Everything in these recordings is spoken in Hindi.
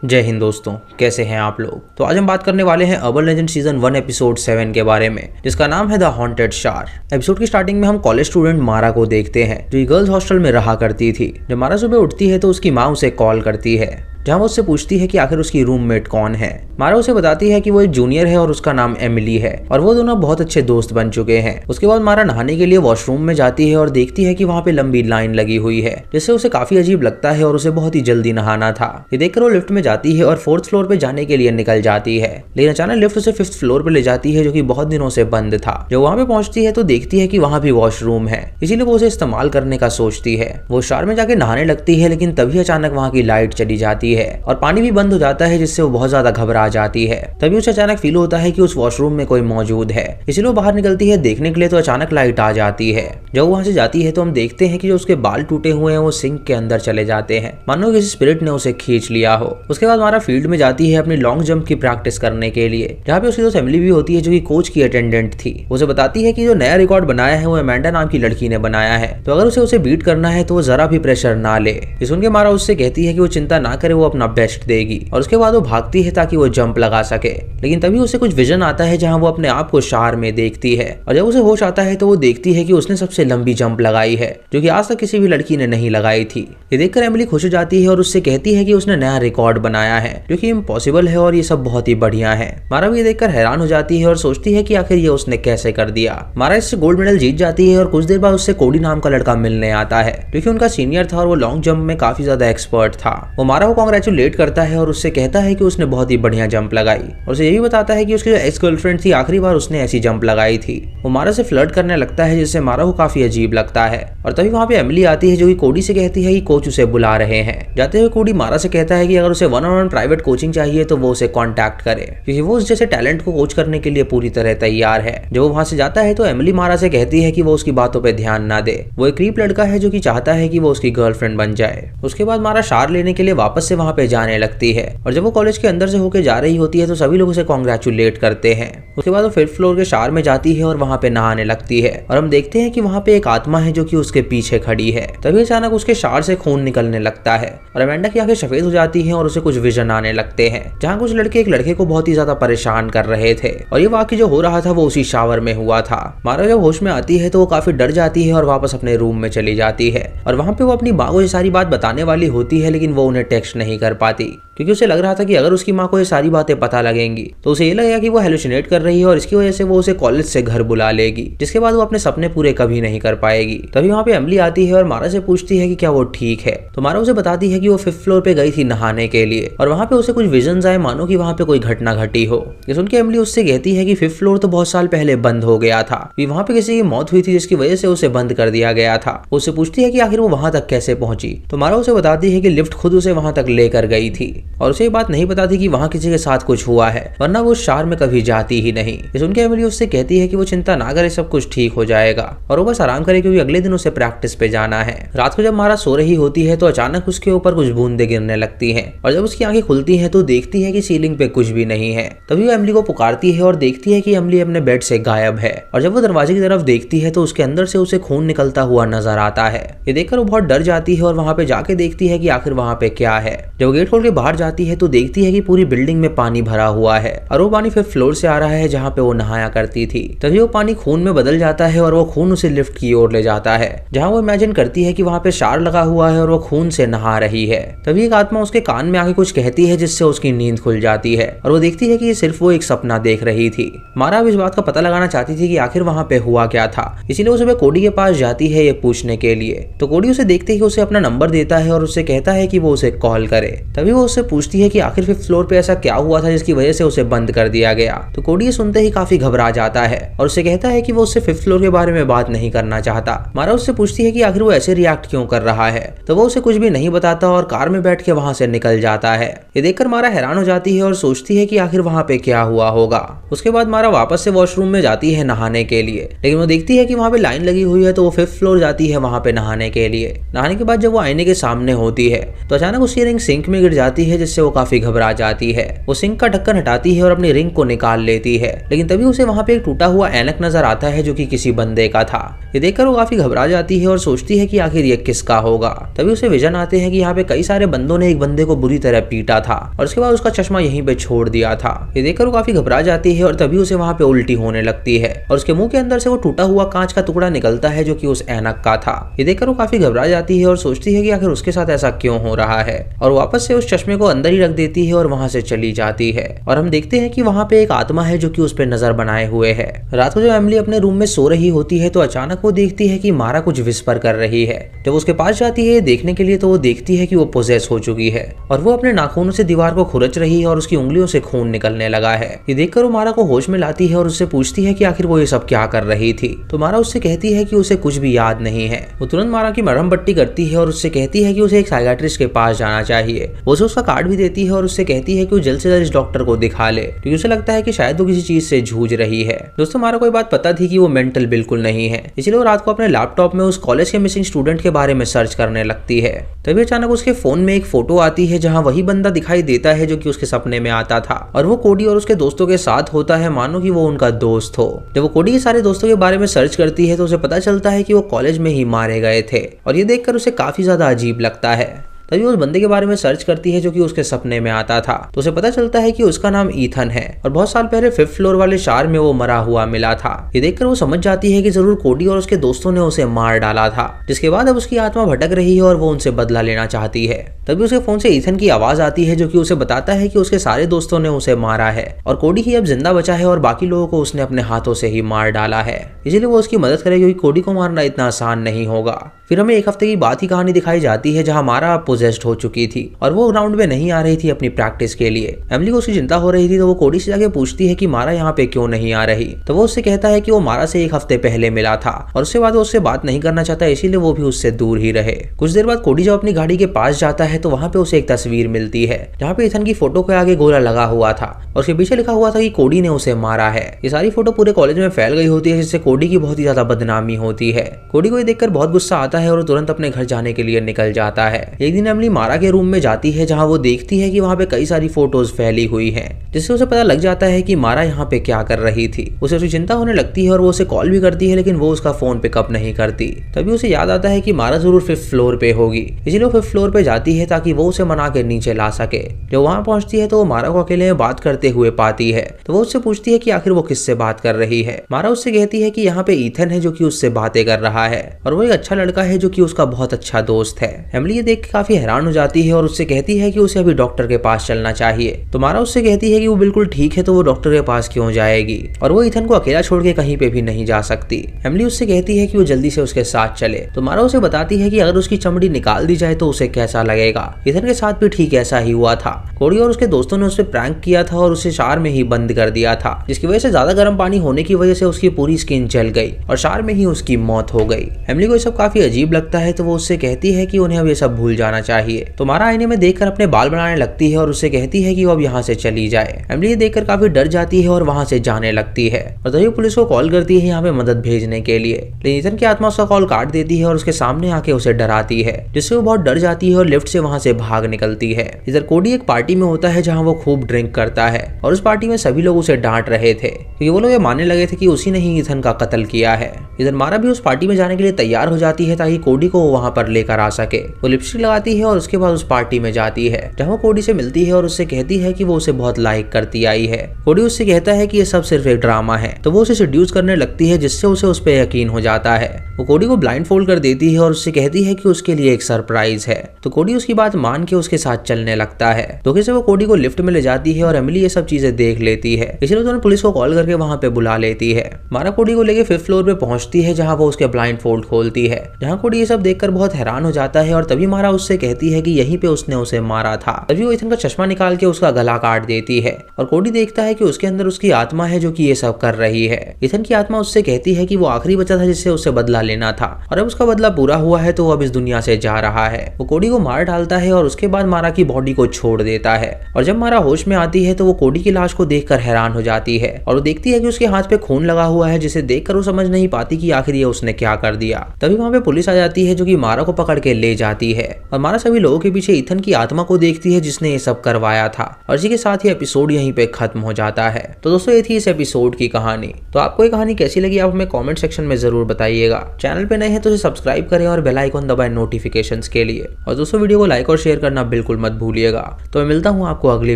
जय हिंद दोस्तों, कैसे हैं आप लोग। तो आज हम बात करने वाले हैं अर्बन लेजेंड सीजन 1 एपिसोड 7 के बारे में, जिसका नाम है द हॉन्टेड शार। एपिसोड की स्टार्टिंग में हम कॉलेज स्टूडेंट मारा को देखते हैं, जो गर्ल्स हॉस्टल में रहा करती थी। जब मारा सुबह उठती है तो उसकी माँ उसे कॉल करती है, जहाँ वो उससे पूछती है कि आखिर उसकी रूममेट कौन है। मारा उसे बताती है कि वो एक जूनियर है और उसका नाम एमिली है और वो दोनों बहुत अच्छे दोस्त बन चुके हैं। उसके बाद मारा नहाने के लिए वॉशरूम में जाती है और देखती है कि वहाँ पे लंबी लाइन लगी हुई है, जिससे उसे काफी अजीब लगता है और उसे बहुत ही जल्दी नहाना था। ये देखकर वो लिफ्ट में जाती है और 4th फ्लोर पे जाने के लिए निकल जाती है, लेकिन अचानक लिफ्ट उसे 5th फ्लोर पे ले जाती है, जो कि बहुत दिनों से बंद था। जब वहाँ पे पहुंचती है तो देखती है कि वहाँ भी वॉशरूम है, इसीलिए वो उसे इस्तेमाल करने का सोचती है। वो शार में जाके नहाने लगती है, लेकिन तभी अचानक वहाँ की लाइट चली जाती है और पानी भी बंद हो जाता है, जिससे वो बहुत ज्यादा घबरा जाती है। तभी उसे अचानक फील होता है कि उस वॉशरूम में कोई मौजूद है, इसीलिए वो बाहर निकलती है देखने के लिए। तो अचानक लाइट आ जाती है। जब वो वहां से जाती है तो हम देखते हैं कि जो उसके बाल टूटे हुए हैं वो सिंक के अंदर चले जाते हैं, मानो किसी स्पिरिट ने उसे खींच लिया हो। उसके बाद हमारा फील्ड में जाती है अपनी लॉन्ग जंप की प्रैक्टिस करने के लिए, जहाँ पे उसकी दोस्त एमिली भी होती है, जो कि कोच की अटेंडेंट थी। उसे बताती है कि जो नया रिकॉर्ड बनाया है वो अमेंडा नाम की लड़की ने बनाया है, तो अगर उसे बीट करना है तो वो जरा भी प्रेशर ना ले। ये सुन के मारा उससे कहती है कि वो चिंता ना करे, वो अपना बेस्ट देगी। और उसके बाद वो भागती है ताकि वो जंप लगा सके, लेकिन तभी उसे कुछ विजन आता है जहां वो अपने आप को शार में देखती है। और जब उसे होश आता है तो वो देखती है कि उसने सबसे लंबी जंप लगाई है, जो कि आज तक किसी भी लड़की ने नहीं लगाई थी। ये देखकर एमिली खुश हो जाती है और उससे कहती है कि उसने नया रिकॉर्ड बनाया है, जो कि इम्पॉसिबल है और ये सब बहुत ही बढ़िया है। मारा भी ये देखकर हैरान हो जाती है और सोचती है कि आखिर ये उसने कैसे कर दिया। मारा इससे गोल्ड मेडल जीत जाती है और कुछ देर बाद उससे कोडी नाम का लड़का मिलने आता है, जो कि उनका सीनियर था और वो लॉन्ग जंप में काफी ज्यादा एक्सपर्ट था। वो मारा को कांग्रेचुलेट करता है और उससे कहता है कि उसने बहुत ही बढ़िया जंप लगाई, और उसे ये भी बताता है कि उसकी जो एक्स गर्लफ्रेंड थी आखिरी बार उसने ऐसी जंप लगाई थी। वो मारा से फ्लर्ट करने लगता है, जिससे मारा को काफी अजीब लगता है। और तभी वहाँ पे एमिली आती है, जो कि कोडी से कहती है कि कोच उसे बुला रहे हैं। जाते हुए कोडी मारा से कहता है कि अगर उसे 1-on-1 प्राइवेट कोचिंग चाहिए तो वो उसे कॉन्टैक्ट करे, क्योंकि वो उस जैसे टैलेंट को कोच करने के लिए पूरी तरह तैयार है। जब वो वहाँ से जाता है तो एमिली मारा से कहती है कि वो उसकी बातों पर ध्यान ना दे, वो एक क्रीप लड़का है जो कि चाहता है कि वो उसकी गर्लफ्रेंड बन जाए। उसके बाद मारा शार लेने के लिए वापस से वहाँ पे जाने लगती है, और जब वो कॉलेज के अंदर से होके जा रही होती है तो सभी लोग उसे कांग्रेचुलेट करते हैं। उसके बाद वो 5th फ्लोर के शार में जाती है और वहाँ पे नहाने लगती है, और हम देखते हैं कि वहाँ पे एक आत्मा है जो कि उसके पीछे खड़ी है। तभी अचानक उसके शार से खून निकलने लगता है और अमेंडा की आंखें सफेद हो जाती हैं और उसे कुछ विजन आने लगते हैं, जहाँ कुछ लड़के एक लड़के को बहुत ही ज्यादा परेशान कर रहे थे, और ये वाकई जो हो रहा था वो उसी शावर में हुआ था। मारा जब होश में आती है तो वो काफी डर जाती है और वापस अपने रूम में चली जाती है, और वहाँ पे वो अपनी माँ को ये सारी बात बताने वाली होती है, लेकिन वो उन्हें टेक्स्ट नहीं कर पाती, क्योंकि उसे लग रहा था कि अगर उसकी माँ को ये सारी बातें पता लगेंगी तो उसे ये लगेगा कि वो हेलुसिनेट कर रही है, और इसकी वजह से वो उसे कॉलेज से घर बुला लेगी, जिसके बाद वो अपने सपने पूरे कभी नहीं कर पाएगी। तभी वहाँ पे एमिली आती है और मारा से पूछती है कि क्या वो ठीक है, तो मारा उसे बताती है कि वो 5th फ्लोर पे गई थी नहाने के लिए, और वहाँ पे उसे कुछ विजन्स आए, मानो कि वहाँ पे कोई घटना घटी हो। ये सुन के एमिली उससे कहती है कि 5th फ्लोर तो बहुत साल पहले बंद हो गया था, वहाँ पे किसी की मौत हुई थी जिसकी वजह से उसे बंद कर दिया गया था। उससे पूछती है कि आखिर वो वहां तक कैसे पहुंची, तो मारा उसे बताती है कि लिफ्ट खुद उसे वहां तक लेकर गई थी, और उसे ये बात नहीं बताती कि वहां किसी के साथ कुछ हुआ है, वरना वो शार में कभी जाती ही नहीं। ये सुन के एमिली उससे कहती है कि वो चिंता ना करे, सब कुछ ठीक हो जाएगा, और वो बस आराम करे, क्योंकि अगले दिन उसे प्रैक्टिस पे जाना है। रात को जब मारा सो रही होती है तो अचानक उसके ऊपर कुछ बूंदे गिरने लगती हैं, और जब उसकी आंखें खुलती हैं तो देखती है कि सीलिंग पे कुछ भी नहीं है। तभी वो एमिली को पुकारती है और देखती है कि एमिली अपने बेड से गायब है, और जब वो दरवाजे की तरफ देखती है तो उसके अंदर से उसे खून निकलता हुआ नजर आता है। ये देखकर वो बहुत डर जाती है और वहां पे जाके देखती है कि आखिर वहां पे क्या है। जब वो गेट खोल के बाहर जाती है तो देखती है कि पूरी बिल्डिंग में पानी भरा हुआ है, और वो पानी 5th फ्लोर से आ रहा है जहाँ पे वो नहाया करती थी। तभी वो पानी खून में बदल जाता है और वो खून उसे लिफ्ट की ओर ले जाता है, जहाँ वो इमेजिन करती है कि वहाँ पे शार लगा हुआ है और वो खून से नहा रही है। तभी एक आत्मा उसके कान में आके कुछ कहती है, जिससे उसकी नींद खुल जाती है, और वो देखती है कि ये सिर्फ वो एक सपना देख रही थी। मारा अब इस बात का पता लगाना चाहती थी कि आखिर वहाँ पे हुआ क्या था, इसीलिए वो सुबह कोडी के पास जाती है ये पूछने के लिए। तो कोडी उसे देखते ही उसे अपना नंबर देता है और उससे कहता है कि वो उसे कॉल करे। तभी वो उससे पूछती है कि आखिर 5th फ्लोर पे ऐसा क्या हुआ था जिसकी वजह से उसे बंद कर दिया गया। तो कोडी ये सुनते ही काफी घबरा जाता है और उससे कहता है कि वो उससे 5th फ्लोर के बारे में बात नहीं करना चाहता। मारा उससे पूछती है कि आखिर वो ऐसे रिएक्ट क्यों कर रहा है, तो वो उसे कुछ भी नहीं बताता और कार में बैठ के वहां से निकल जाता है। ये देखकर मारा हैरान हो जाती है और सोचती है कि आखिर वहां पे क्या हुआ होगा। उसके बाद मारा वापस से वॉशरूम में जाती है नहाने के लिए, लेकिन वो देखती है कि वहां पे लाइन लगी हुई है, तो वो 5th फ्लोर जाती है वहां पे नहाने के लिए। नहाने के बाद जब वो आईने के सामने होती है तो अचानक उसकी रिंग रिंग सिंक में गिर जाती है, जिससे वो काफी घबरा जाती है। वो सिंक का ढक्कन हटाती है और अपनी रिंग को निकाल लेती है, लेकिन तभी उसे वहाँ पे एक टूटा हुआ ऐनक नजर आता है जो कि किसी बंदे का था। ये देखकर वो काफी घबरा जाती है और सोचती है कि आखिर ये किसका होगा। तभी उसे विजन आते हैं कि यहाँ पे कई सारे बंदों ने एक बंदे को बुरी तरह पीटा था और उसके बाद उसका चश्मा यहीं पे छोड़ दिया था। ये देखकर वो काफी घबरा जाती है और तभी उसे वहाँ पे उल्टी होने लगती है और उसके मुंह के अंदर से वो टूटा हुआ कांच का टुकड़ा निकलता है जो कि उस ऐनक का था। ये देखकर वो काफी घबरा जाती है और सोचती है कि आखिर उसके साथ ऐसा क्यों हो रहा है, और वापस से उस चश्मे को अंदर ही रख देती है और वहां से चली जाती है। और हम देखते हैं कि वहां पे एक आत्मा है जो कि उस पे नजर बनाए हुए है। रात को जब एमिली अपने रूम में सो रही होती है तो अचानक वो देखती है कि मारा कुछ विस्पर कर रही है। जब उसके पास जाती है देखने के लिए तो वो देखती है कि वो पोजेस हो चुकी है और वो अपने नाखूनों से दीवार को खुरच रही है और उसकी उंगलियों से खून निकलने लगा है। ये देखकर वो मारा को होश में लाती है और उससे पूछती है कि आखिर वो ये सब क्या कर रही थी। तो मारा उससे कहती है कि उसे कुछ भी याद नहीं है। वो तुरंत मारा की मरहम पट्टी करती है और उससे कहती है कि उसे एक साइकियाट्रिस्ट के पास जाना चाहिए। वो उसे उसका कार्ड भी देती है और उससे कहती है कि वो जल्द से जल्द इस डॉक्टर को दिखा ले, क्योंकि उसे लगता है कि शायद वो किसी चीज से जूझ रही है। दोस्तों मारा को ये बात पता थी कि वो मेंटल बिल्कुल नहीं है, इसलिए वो रात को अपने लैपटॉप में उस कॉलेज के मिसिंग स्टूडेंट के बारे में सर्च करने लगती है। तभी अचानक उसके फोन में एक फोटो आती है जहाँ वही बंदा दिखाई देता है जो कि उसके सपने में आता था, और वो कोडी और उसके दोस्तों के साथ होता है, मानो कि वो उनका दोस्त हो। जब वो कोडी के सारे दोस्तों के बारे में सर्च करती है तो उसे पता चलता है कि वो कॉलेज में ही मारे गए थे, और ये देखकर उसे काफी ज्यादा अजीब लगता है। तभी उस बंदे के बारे में सर्च करती है जो कि उसके सपने में आता था, तो उसे पता चलता है कि उसका नाम ईथन है और बहुत साल पहले 5th फ्लोर वाले शार में वो मरा हुआ मिला था। ये देखकर वो समझ जाती है कि जरूर कोडी और उसके दोस्तों ने उसे मार डाला था, जिसके बाद अब उसकी आत्मा भटक रही है और वो उनसे बदला लेना चाहती है। तभी उसके फोन से ईथन की आवाज आती है जो कि उसे बताता है कि उसके सारे दोस्तों ने उसे मारा है और कोडी ही अब जिंदा बचा है और बाकी लोगों को उसने अपने हाथों से ही मार डाला है, इसीलिए वो उसकी मदद करे क्योंकि कोडी को मारना इतना आसान नहीं होगा। फिर हमें एक हफ्ते की बात की कहानी दिखाई जाती है जहां मारा पोजेस्ड हो चुकी थी और वो ग्राउंड में नहीं आ रही थी अपनी प्रैक्टिस के लिए। एमिली को उसकी चिंता हो रही थी तो वो कोडी से जाके पूछती है कि मारा यहाँ पे क्यों नहीं आ रही। तो वो उससे कहता है कि वो मारा से एक हफ्ते पहले मिला था और उसके बाद वो उससे बात नहीं करना चाहता, इसीलिए वो भी उससे दूर ही रहे। कुछ देर बाद कोडी जब अपनी गाड़ी के पास जाता है तो वहाँ पे उसे एक तस्वीर मिलती है जहाँ पे ईथन की फोटो के आगे गोला लगा हुआ था और उसके पीछे लिखा हुआ था कि कोडी ने उसे मारा है। ये सारी फोटो पूरे कॉलेज में फैल गई होती है जिससे कोडी की बहुत ही ज्यादा बदनामी होती है। कोडी को ये देखकर बहुत गुस्सा आता है और तुरंत अपने घर जाने के लिए निकल जाता है। एक दिन एमिली मारा के रूम में जाती है जहाँ वो देखती है कि वहाँ पे कई सारी फोटोज फैली हुई हैं, जिससे उसे पता लग जाता है कि मारा यहाँ पे क्या कर रही थी। उसे उसकी चिंता होने लगती है और वो उसे कॉल भी करती है लेकिन वो उसका फोन पिकअप नहीं करती। तभी उसे याद आता है कि मारा जरूर 5th फ्लोर पे होगी, इसीलिए वो 5th फ्लोर पे जाती है ताकि वो उसे मना के नीचे ला सके। जब वहाँ पहुंचती है तो वो मारा को अकेले में बात करते हुए पाती है, तो वो उससे पूछती है कि आखिर वो किससे बात कर रही है। मारा उससे कहती है कि यहाँ पे ईथन है जो कि उससे बातें कर रहा है और वो एक अच्छा लड़का है जो कि उसका बहुत अच्छा दोस्त है। एमिली ये देख के काफी हैरान हो जाती है और उससे कहती है कि उसे अभी डॉक्टर के पास चलना चाहिए। तो मारा उससे कहती है कि वो बिल्कुल ठीक है तो वो डॉक्टर के पास क्यों जाएगी और वो ईथन को अकेला छोड़ के कहीं पे भी नहीं जा सकती। एमिली उससे कहती है कि वो जल्दी से उसके साथ चले। तो मारा उसे बताती है कि अगर उसकी चमड़ी निकाल दी जाए तो उसे कैसा लगेगा। ईथन के साथ भी ठीक ऐसा ही हुआ था। कोडी और उसके दोस्तों ने उस पर प्रैंक किया था और उसे शार में ही बंद कर दिया था, जिसकी वजह से ज्यादा गर्म पानी होने की वजह से उसकी पूरी स्किन जल गई और शार में ही उसकी मौत हो गई। एमिली को ये सब काफी अजीब लगता है तो वो उससे कहती है कि उन्हें अब ये सब भूल जाना चाहिए। तो मारा आईने में देखकर अपने बाल बनाने लगती है और उससे कहती है कि वो अब यहाँ से चली जाए। एमिली देखकर काफी डर जाती है और वहां से जाने लगती है और तभी पुलिस को कॉल करती है यहाँ पे मदद भेजने के लिए। लेकिन ईथन की आत्मा उसका कॉल काट देती है और उसके सामने आके उसे डराती है, जिससे वो बहुत डर जाती है और लिफ्ट से वहां से भाग निकलती है। इधर कोडी एक पार्टी में होता है जहाँ वो खूब ड्रिंक करता है और उस पार्टी में सभी लोग उसे डांट रहे थे क्योंकि वो लोग ये मानने लगे थे कि उसी ने ही ईथन का कत्ल किया है। इधर मारा भी उस पार्टी में जाने के लिए तैयार हो जाती है ताकि कोडी को वहां पर लेकर आ सके। वो लिपस्टिक लगाती है और उसके बाद उस पार्टी में जाती है जहाँ वो कोडी से मिलती है और उससे कहती है कि वो उसे बहुत लाइक करती आई है। कोडी उससे कहता है कि ये सब सिर्फ एक ड्रामा है, तो वो उसे सेड्यूस करने लगती है जिससे उसे उस पर यकीन हो जाता है। वो कोडी को ब्लाइंड फोल्ड कर देती है और उससे कहती है कि उसके लिए एक सरप्राइज है। तो कोडी उसकी बात मान के उसके साथ चलने लगता है। धोखे से वो कोडी को लिफ्ट में ले जाती है और एमिली ये सब चीजें देख लेती है, इसलिए दोनों पुलिस को कॉल करके वहां पे बुला लेती है। मारा कोडी को लेके 5th फ्लोर पे पहुंचती है जहां वो उसके ब्लाइंड फोल्ड खोलती है, जहां कोडी ये सब देखकर बहुत हैरान हो जाता है और तभी मारा उससे कहती है कि यहीं पे उसने उसे मारा था। तभी वो ईथन का चश्मा निकाल के उसका गला काट देती है और कोडी देखता है कि उसके अंदर उसकी आत्मा है जो कि ये सब कर रही है। ईथन की आत्मा उससे कहती है कि वो आखिरी बचा था जिससे उससे बदला लेना था और अब उसका बदला पूरा हुआ है तो वो अब इस दुनिया से जा रहा है। वो कोडी को मार डालता है और उसके बाद मारा की बॉडी को छोड़ देता है और जब मारा होश में आती है तो वो कोडी की लाश को देखकर हैरान हो जाती है और वो देखती है कि उसके हाथ पे खून लगा हुआ है, जिसे देखकर वो समझ नहीं पाती कि आखिर ये उसने क्या कर दिया। तभी वहां पे पुलिस आ जाती है जो कि मारा को पकड़ के ले जाती है और मारा सभी लोगों के पीछे ईथन की आत्मा को देखती है जिसने ये सब करवाया था, और इसी के साथ ही एपिसोड यहीं पे खत्म हो जाता है। तो दोस्तों ये थी इस एपिसोड की कहानी। तो आपको ये कहानी कैसी लगी आप हमें कमेंट सेक्शन में जरूर बताइएगा। चैनल पे नए हैं तो इसे सब्सक्राइब करें और बेल आइकन दबाएं नोटिफिकेशंस के लिए। और दोस्तों वीडियो को लाइक और शेयर करना बिल्कुल मत भूलिएगा। तो मैं मिलता हूँ आपको अगली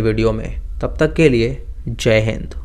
वीडियो में, तब तक के लिए जय हिंद।